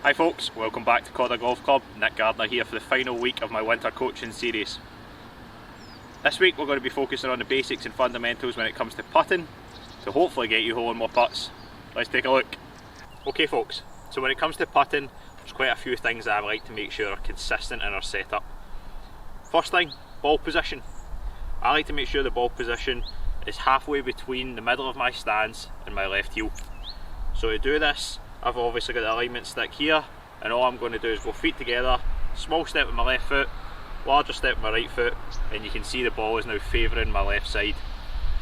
Hi folks, welcome back to Codder Golf Club. Nick Gardner here for the final week of my winter coaching series. This week we're going to be focusing on the basics and fundamentals when it comes to putting to hopefully get you holing more putts. Let's take a look. Okay folks, so when it comes to putting, there's quite a few things that I like to make sure are consistent in our setup. First thing, ball position. I like to make sure the ball position is halfway between the middle of my stance and my left heel. So to do this, I've obviously got the alignment stick here, and all I'm going to do is go feet together, small step with my left foot, larger step with my right foot, and you can see the ball is now favouring my left side.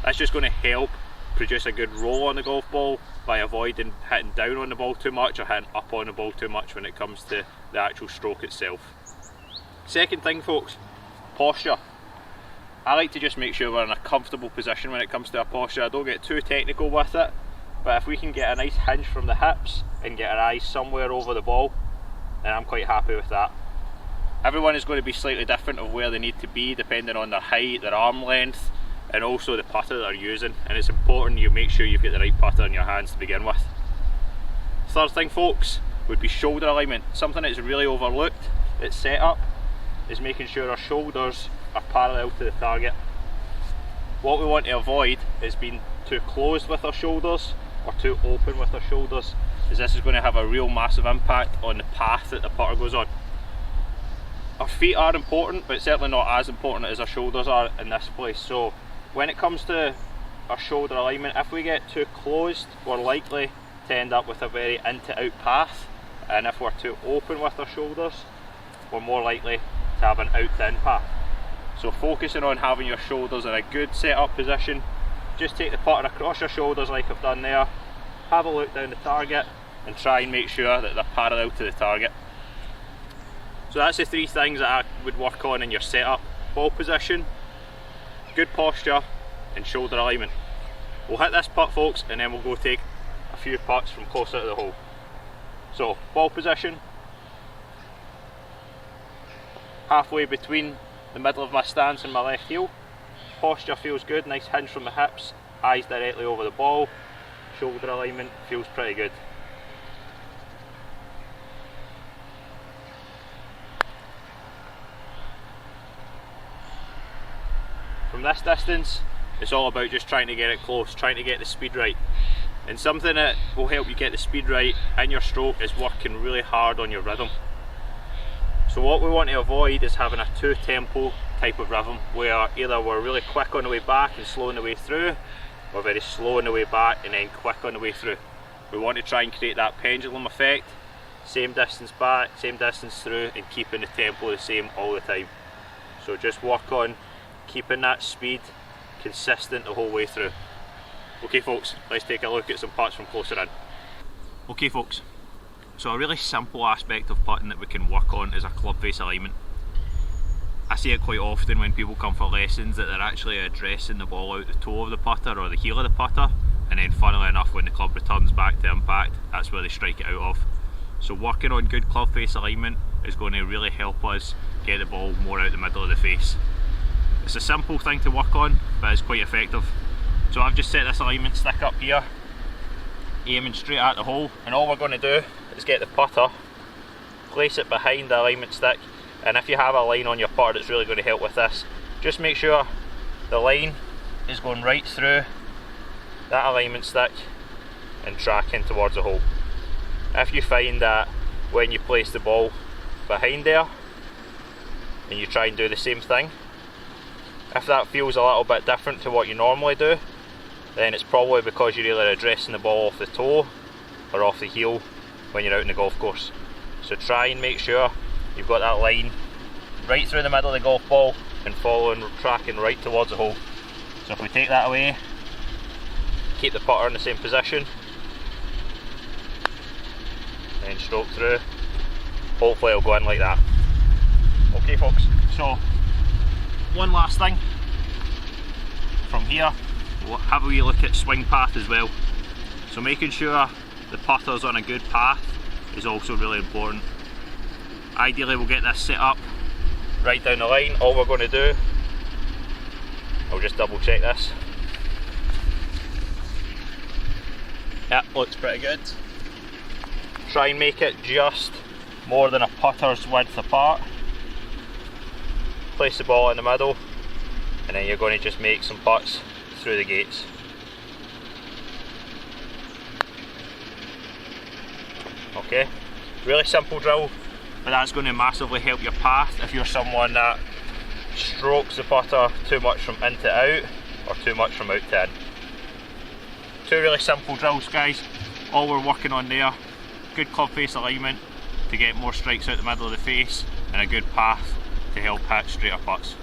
That's just going to help produce a good roll on the golf ball by avoiding hitting down on the ball too much or hitting up on the ball too much when it comes to the actual stroke itself. Second thing folks, posture. I like to just make sure we're in a comfortable position when it comes to our posture. I don't get too technical with it, but if we can get a nice hinge from the hips and get our eyes somewhere over the ball, then I'm quite happy with that. Everyone is going to be slightly different of where they need to be depending on their height, their arm length, and also the putter that they're using, and it's important you make sure you've got the right putter in your hands to begin with. Third thing folks would be shoulder alignment. Something that's really overlooked at setup is making sure our shoulders are parallel to the target. What we want to avoid is being too closed with our shoulders or too open with our shoulders, as this is going to have a real massive impact on the path that the putter goes on. Our feet are important, but certainly not as important as our shoulders are in this place. So when it comes to our shoulder alignment, if we get too closed, we're likely to end up with a very in to out path, and if we're too open with our shoulders, we're more likely to have an out to in path. So focusing on having your shoulders in a good setup position, just take the putter across your shoulders like I've done there, have a look down the target and try and make sure that they're parallel to the target. So that's the three things that I would work on in your setup: ball position, good posture and shoulder alignment. We'll hit this putt folks and then we'll go take a few putts from closer to the hole. So ball position, halfway between the middle of my stance and my left heel. Posture feels good, nice hinge from the hips, eyes directly over the ball. Shoulder alignment feels pretty good. From this distance, it's all about just trying to get it close, trying to get the speed right. And something that will help you get the speed right in your stroke is working really hard on your rhythm. So what we want to avoid is having a two-tempo type of rhythm where either we're really quick on the way back and slow on the way through, or very slow on the way back and then quick on the way through. We want to try and create that pendulum effect, same distance back, same distance through, and keeping the tempo the same all the time. So just work on keeping that speed consistent the whole way through. Okay folks, let's take a look at some putts from closer in. Okay folks, so a really simple aspect of putting that we can work on is a club face alignment. I see it quite often when people come for lessons that they're actually addressing the ball out the toe of the putter or the heel of the putter, and then funnily enough when the club returns back to impact, that's where they strike it out of. So working on good club face alignment is going to really help us get the ball more out the middle of the face. It's a simple thing to work on, but it's quite effective. So I've just set this alignment stick up here, aiming straight at the hole, and all we're going to do is get the putter, place it behind the alignment stick, and if you have a line on your putter that's really going to help with this, just make sure the line is going right through that alignment stick and tracking towards the hole. If you find that when you place the ball behind there and you try and do the same thing, if that feels a little bit different to what you normally do, then it's probably because you're either addressing the ball off the toe or off the heel when you're out in the golf course. So try and make sure you've got that line right through the middle of the golf ball and following, tracking right towards the hole. So if we take that away, keep the putter in the same position, and stroke through, hopefully it'll go in like that. Okay folks, so one last thing, from here we'll have a wee look at swing path as well. So making sure the putter's on a good path is also really important. Ideally we'll get this set up right down the line. All we're going to do, I'll just double check this. Yep, looks pretty good. Try and make it just more than a putter's width apart. Place the ball in the middle, and then you're going to just make some putts through the gates. Okay, really simple drill, but that's going to massively help your path if you're someone that strokes the putter too much from in to out or too much from out to in. Two really simple drills, guys. All we're working on there, good club face alignment to get more strikes out the middle of the face, and a good path to help hit straighter putts.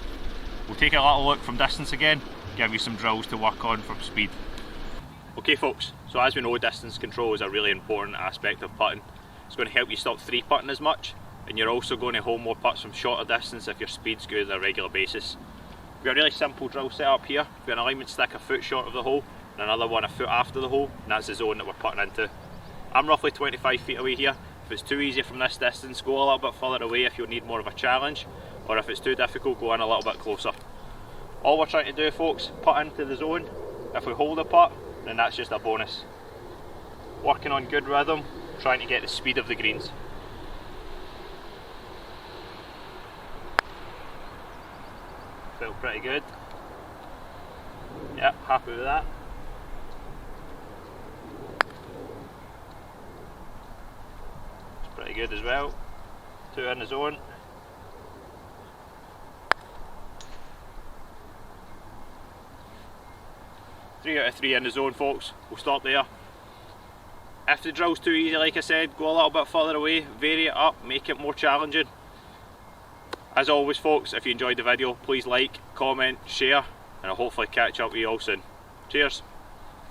We'll take a little look from distance again, give you some drills to work on from speed. Okay folks, so as we know, distance control is a really important aspect of putting. It's going to help you stop 3-putting as much, and you're also going to hold more putts from shorter distance if your speed's good on a regular basis. We've got a really simple drill set up here. We've got an alignment stick a foot short of the hole, and another one a foot after the hole, and that's the zone that we're putting into. I'm roughly 25 feet away here. If it's too easy from this distance, go a little bit further away if you need more of a challenge, or if it's too difficult, go in a little bit closer. All we're trying to do, folks, putt into the zone. If we hold a putt, then that's just a bonus. Working on good rhythm, trying to get the speed of the greens. Felt pretty good. Yep, happy with that. It's pretty good as well. 2 in the zone. Three out of 3 in the zone, folks. We'll stop there. If the drill's too easy, like I said, go a little bit further away, vary it up, make it more challenging. As always folks, if you enjoyed the video, please like, comment, share, and I'll hopefully catch up with you all soon. Cheers!